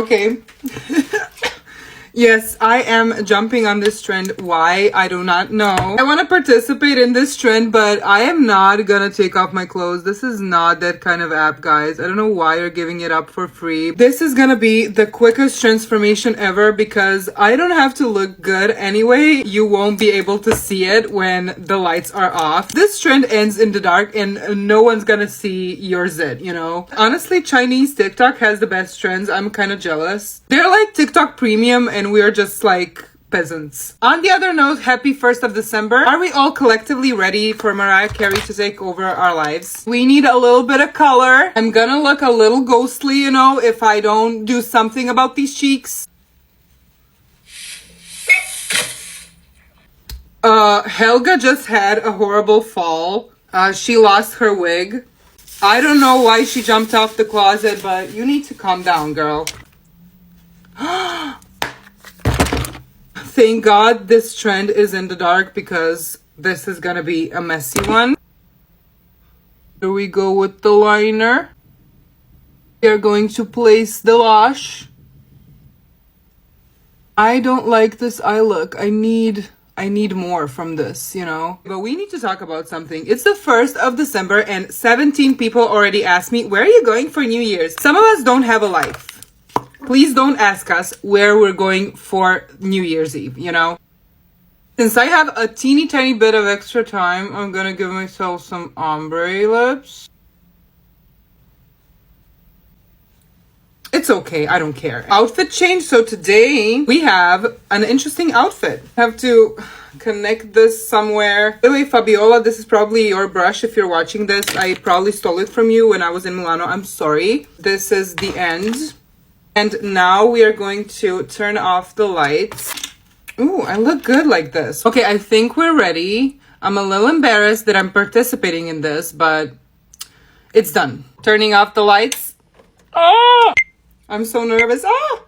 Okay. Yes, I am jumping on this trend. Why? I do not know. I want to participate in this trend, but I am not gonna take off my clothes. This is not that kind of app, guys. I don't know why you're giving it up for free. This is gonna be the quickest transformation ever because I don't have to look good anyway. You won't be able to see it when the lights are off. This trend ends in the dark and no one's gonna see your zit, you know? Honestly, Chinese TikTok has the best trends. I'm kind of jealous. They're like TikTok premium and we are just like peasants. On the other note, happy 1st of December. Are we all collectively ready for Mariah Carey to take over our lives? We need a little bit of color. I'm gonna look a little ghostly, you know, if I don't do something about these cheeks. Helga just had a horrible fall. She lost her wig. I don't know why she jumped off the closet, but you need to calm down, girl. Thank God this trend is in the dark because this is gonna be a messy one. Here we go with the liner. We are going to place the lash. I don't like this eye look. I need more from this, you know? But we need to talk about something. It's the 1st of December and 17 people already asked me, where are you going for New Year's? Some of us don't have a life. Please don't ask us where we're going for New Year's Eve, you know? Since I have a teeny tiny bit of extra time, I'm gonna give myself some ombre lips. It's okay, I don't care. Outfit change, so today we have an interesting outfit. I have to connect this somewhere. By the way, Fabiola, this is probably your brush if you're watching this. I probably stole it from you when I was in Milano. I'm sorry. This is the end. And now we are going to turn off the lights. Ooh, I look good like this. Okay, I think we're ready. I'm a little embarrassed that I'm participating in this, but it's done. Turning off the lights. Oh! I'm so nervous. Ah!